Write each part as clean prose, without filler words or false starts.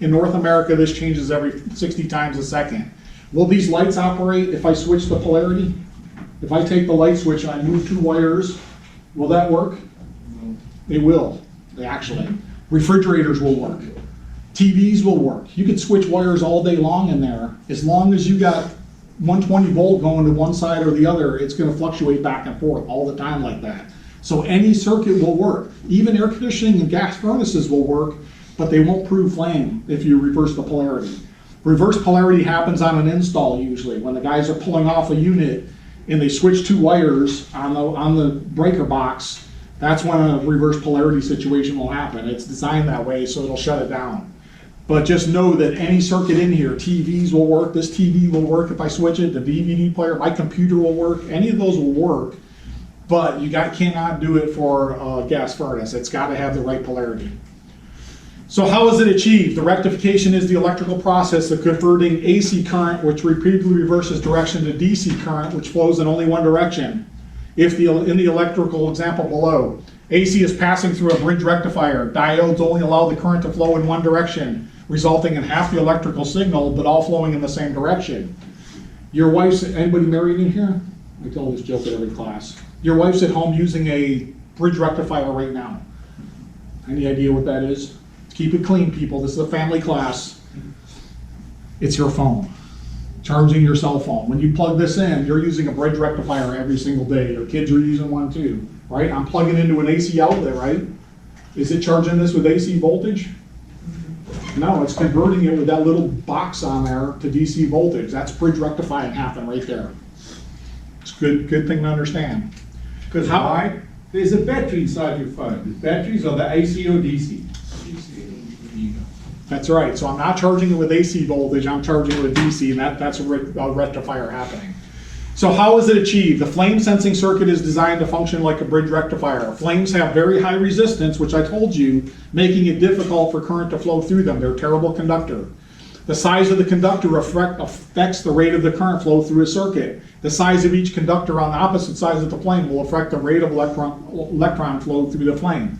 In North America, this changes every 60 times a second. Will these lights operate if I switch the polarity? If I take the light switch and I move 2 wires, will that work? No. They will, actually. Refrigerators will work. TVs will work. You could switch wires all day long in there. As long as you got 120 volt going to one side or the other, it's going to fluctuate back and forth all the time like that. So any circuit will work. Even air conditioning and gas furnaces will work, but they won't prove flame if you reverse the polarity. Reverse polarity happens on an install usually. When the guys are pulling off a unit and they switch 2 wires on the breaker box, that's when a reverse polarity situation will happen. It's designed that way so it'll shut it down. But just know that any circuit in here, TVs will work, this TV will work if I switch it, the DVD player, my computer will work, any of those will work, but you cannot do it for a gas furnace. It's got to have the right polarity. So how is it achieved? The rectification is the electrical process of converting AC current, which repeatedly reverses direction, to DC current, which flows in only one direction. If in the electrical example below, AC is passing through a bridge rectifier, diodes only allow the current to flow in one direction, resulting in half the electrical signal, but all flowing in the same direction. Your wife's, anybody married in here? I tell this joke at every class. Your wife's at home using a bridge rectifier right now. Any idea what that is? Keep it clean, people. This is a family class. It's your phone. Charging your cell phone. When you plug this in, you're using a bridge rectifier every single day. Your kids are using one too, right? I'm plugging into an AC outlet, right? Is it charging this with AC voltage? No, it's converting it with that little box on there to DC voltage. That's bridge rectifying happen right there. It's a good thing to understand. Because why? There's a battery inside your phone. The batteries are the AC or DC. That's right. So I'm not charging it with AC voltage, I'm charging it with DC, and that's a rectifier happening. So how is it achieved? The flame sensing circuit is designed to function like a bridge rectifier. Flames have very high resistance, which I told you, making it difficult for current to flow through them. They're a terrible conductor. The size of the conductor affects the rate of the current flow through a circuit. The size of each conductor on the opposite sides of the flame will affect the rate of electron flow through the flame.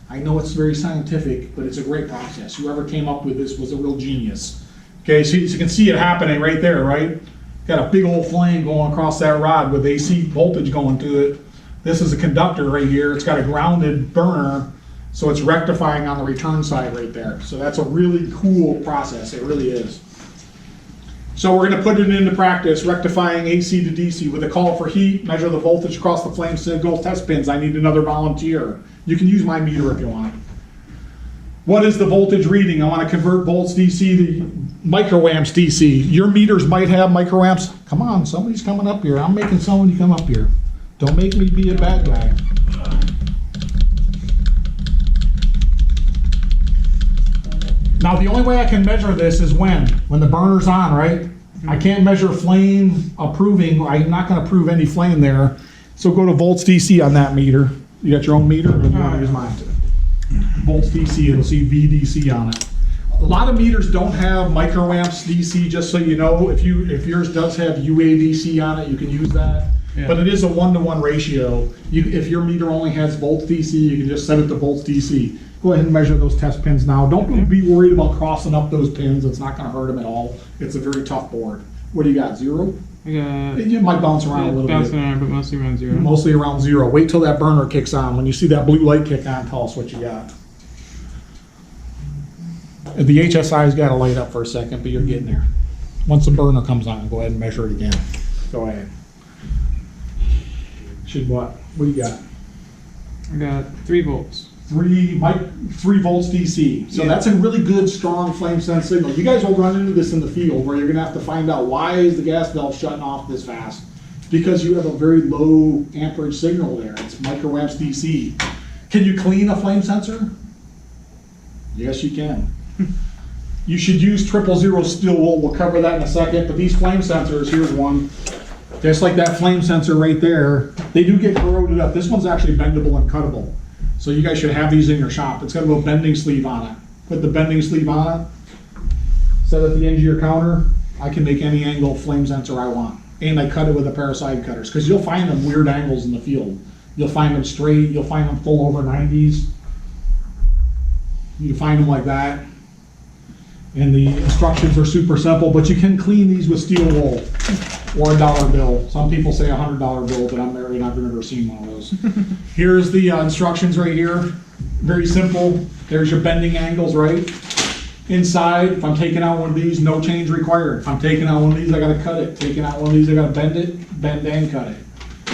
I know it's very scientific, but it's a great process. Whoever came up with this was a real genius. Okay, so you can see it happening right there, right? Got a big old flame going across that rod with AC voltage going to it. This is a conductor right here. It's got a grounded burner, so it's rectifying on the return side right there. So that's a really cool process. It really is. So we're going to put it into practice, rectifying AC to DC with a call for heat, measure the voltage across the flame signal, test pins. I need another volunteer. You can use my meter if you want. What is the voltage reading? I want to convert volts DC to microamps DC. Your meters might have microamps. Come on, somebody's coming up here. I'm making somebody come up here. Don't make me be a bad guy. Now the only way I can measure this is when the burner's on, right? I can't measure flame approving. I'm not going to prove any flame there. So go to volts DC on that meter. You got your own meter, or you want to use mine? Volts DC, it'll see VDC on it. A lot of meters don't have microamps DC, just so you know. If yours does have UADC on it, you can use that. Yeah. But it is a 1-to-1 ratio. If your meter only has volts DC, you can just set it to volts DC. Go ahead and measure those test pins now. Don't be worried about crossing up those pins. It's not going to hurt them at all. It's a very tough board. What do you got, 0? It might bounce around a little bit. Bouncing around, but mostly around 0. Mostly around 0. Wait till that burner kicks on. When you see that blue light kick on, tell us what you got. The HSI's got to light up for a second, but you're getting there. Once the burner comes on, go ahead and measure it again. Go ahead. Should what? What do you got? I got 3 volts. 3 volts DC. So that's a really good, strong flame sense signal. You guys will run into this in the field where you're going to have to find out why is the gas valve shutting off this fast. Because you have a very low amperage signal there. It's microamps DC. Can you clean a flame sensor? Yes, you can. You should use 000 steel wool. We'll cover that in a second. But these flame sensors, here's one. Just like that flame sensor right there, they do get corroded up. This one's actually bendable and cuttable. So you guys should have these in your shop. It's got a little bending sleeve on it. Put the bending sleeve on it. Set at the end of your counter. I can make any angle flame sensor I want. And I cut it with a pair of side cutters. Because you'll find them weird angles in the field. You'll find them straight. You'll find them full over 90s. You find them like that. And the instructions are super simple, but you can clean these with steel wool or a dollar bill. Some people say $100 bill, but I'm married and I've never seen one of those. Here's the instructions right here. Very simple. There's your bending angles, right? Inside, if I'm taking out one of these, no change required. If I'm taking out one of these, I gotta cut it. Taking out one of these, I gotta bend it, bend and cut it.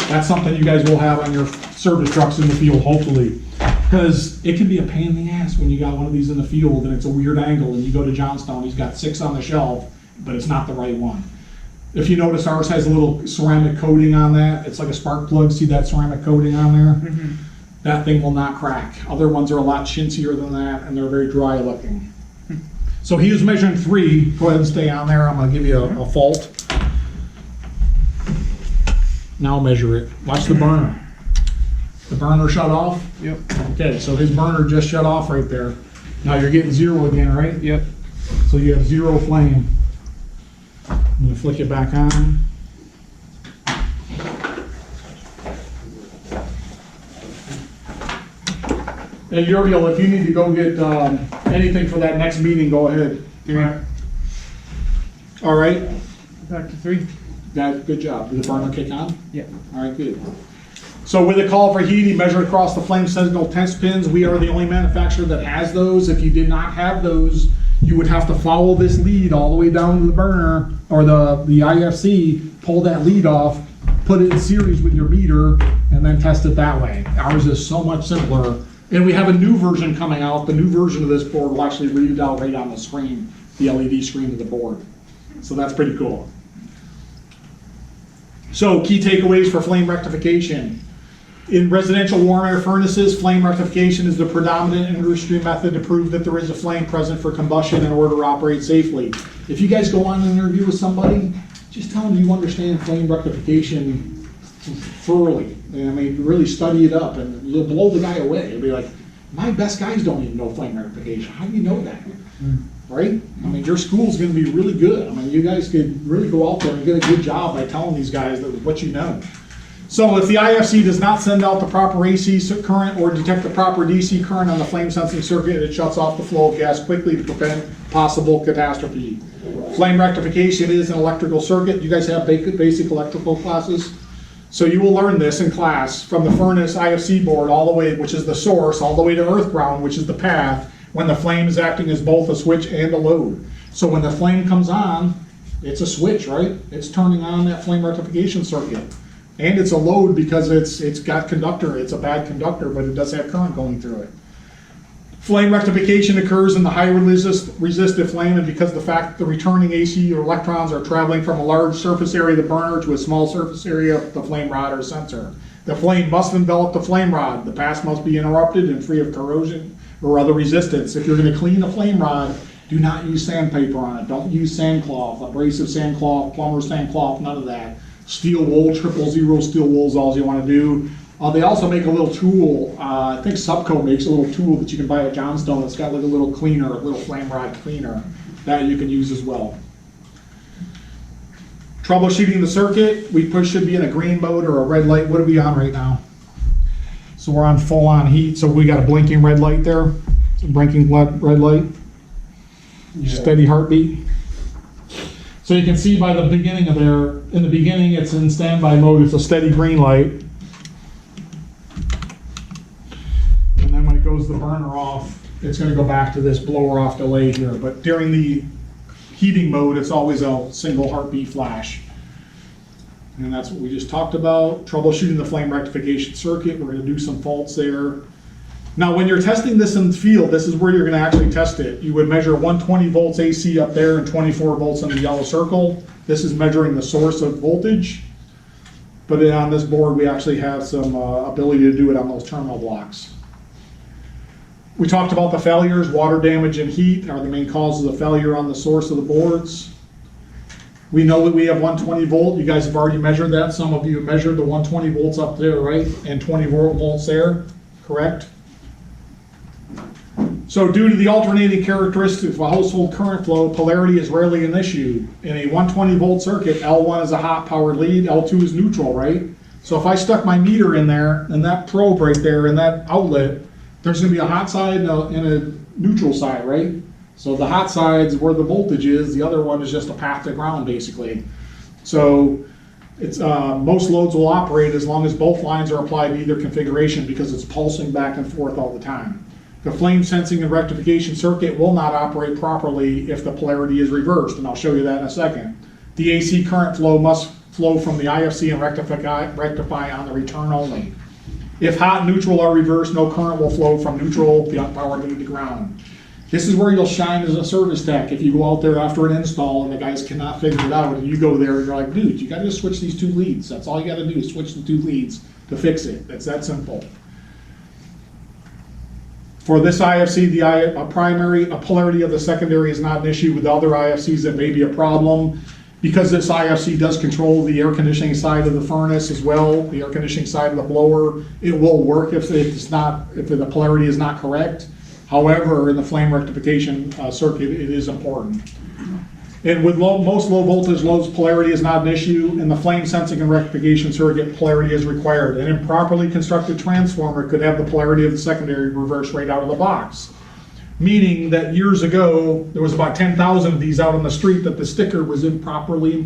That's something you guys will have on your service trucks in the field, hopefully. Because it can be a pain in the ass when you got one of these in the field and it's a weird angle and you go to Johnstone, he's got 6 on the shelf, but it's not the right one. If you notice, ours has a little ceramic coating on that. It's like a spark plug. See that ceramic coating on there? Mm-hmm. That thing will not crack. Other ones are a lot chintzier than that and they're very dry looking. So he was measuring 3. Go ahead and stay on there. I'm gonna give you a fault. Now measure it. Watch the burner. The burner shut off? Yep. Okay, so his burner just shut off right there. Now you're getting 0 again, right? Yep. So you have 0 flame. I'm gonna flick it back on. Hey, Uriel, if you need to go get anything for that next meeting, go ahead. 3. All right, Back to 3. good job. Did the burner kick on? Yep. All right, good. So with a call for heat, he measured across the flame sentinel test pins. We are the only manufacturer that has those. If you did not have those, you would have to follow this lead all the way down to the burner or the IFC, pull that lead off, put it in series with your meter, and then test it that way. Ours is so much simpler. And we have a new version coming out. The new version of this board will actually read it out right on the screen, the LED screen of the board. So that's pretty cool. So key takeaways for flame rectification. In residential warm air furnaces, flame rectification is the predominant industry method to prove that there is a flame present for combustion in order to operate safely. If you guys go on an interview with somebody, just tell them you understand flame rectification thoroughly. I mean, really study it up and you'll blow the guy away. You'll be like, my best guys don't even know flame rectification. How do you know that? Right? I mean, your school's gonna be really good. I mean, you guys could really go out there and get a good job by telling these guys that what you know. So if the IFC does not send out the proper AC current or detect the proper DC current on the flame sensing circuit, it shuts off the flow of gas quickly to prevent possible catastrophe. Flame rectification is an electrical circuit. You guys have basic electrical classes? So you will learn this in class from the furnace IFC board all the way, which is the source, all the way to earth ground, which is the path, when the flame is acting as both a switch and a load. So when the flame comes on, it's a switch, right? It's turning on that flame rectification circuit. And it's a load because it's got conductor. It's a bad conductor, but it does have current going through it. Flame rectification occurs in the high resistive flame, and because the fact that the returning AC or electrons are traveling from a large surface area of the burner to a small surface area of the flame rod or sensor. The flame must envelop the flame rod. The path must be interrupted and free of corrosion or other resistance. If you're going to clean a flame rod, do not use sandpaper on it. Don't use sandcloth, abrasive sandcloth, plumber's sandcloth, none of that. Steel wool, 000 steel wool is all you want to do. They also make a little tool. I think Subco makes a little tool that you can buy at Johnstone. It's got like a little cleaner, a little flame rod cleaner that you can use as well. Troubleshooting the circuit, should be in a green mode or a red light. What are we on right now? So we're on full on heat. So we got a blinking red light there. It's a blinking red light. Yeah. Steady heartbeat. So you can see by the beginning of there, in the beginning it's in standby mode, it's a steady green light. And then when it goes the burner off, it's gonna go back to this blower off delay here. But during the heating mode, it's always a single heartbeat flash. And that's what we just talked about. Troubleshooting the flame rectification circuit, we're gonna do some faults there. Now, when you're testing this in the field, this is where you're gonna actually test it. You would measure 120 volts AC up there and 24 volts in the yellow circle. This is measuring the source of voltage. But on this board, we actually have some ability to do it on those terminal blocks. We talked about the failures. Water damage and heat are the main causes of failure on the source of the boards. We know that we have 120 volt. You guys have already measured that. Some of you measured the 120 volts up there, right? And 20 volts there, correct? So due to the alternating characteristics of a household current flow, polarity is rarely an issue. In a 120 volt circuit, L1 is a hot powered lead, L2 is neutral, right? So if I stuck my meter in there, and that probe right there, and that outlet, there's gonna be a hot side and a neutral side, right? So the hot side's where the voltage is, the other one is just a path to ground, basically. So it's, most loads will operate as long as both lines are applied to either configuration because it's pulsing back and forth all the time. The flame sensing and rectification circuit will not operate properly if the polarity is reversed, and I'll show you that in a second. The AC current flow must flow from the IFC and rectify on the return only. If hot and neutral are reversed, no current will flow from neutral, the power lead to ground. This is where you'll shine as a service tech. If you go out there after an install and the guys cannot figure it out, and you go there and you're like, dude, you gotta just switch these two leads. That's all you gotta do is switch the two leads to fix it. It's that simple. For this IFC, a polarity of the secondary is not an issue. With the other IFCs, that may be a problem. Because this IFC does control the air conditioning side of the furnace as well, the air conditioning side of the blower, it will work if the polarity is not correct. However, in the flame rectification circuit, it is important. And with most low voltage loads, polarity is not an issue. In the flame sensing and rectification circuit, polarity is required. An improperly constructed transformer could have the polarity of the secondary reversed right out of the box. Meaning that years ago, there was about 10,000 of these out on the street that the sticker was improperly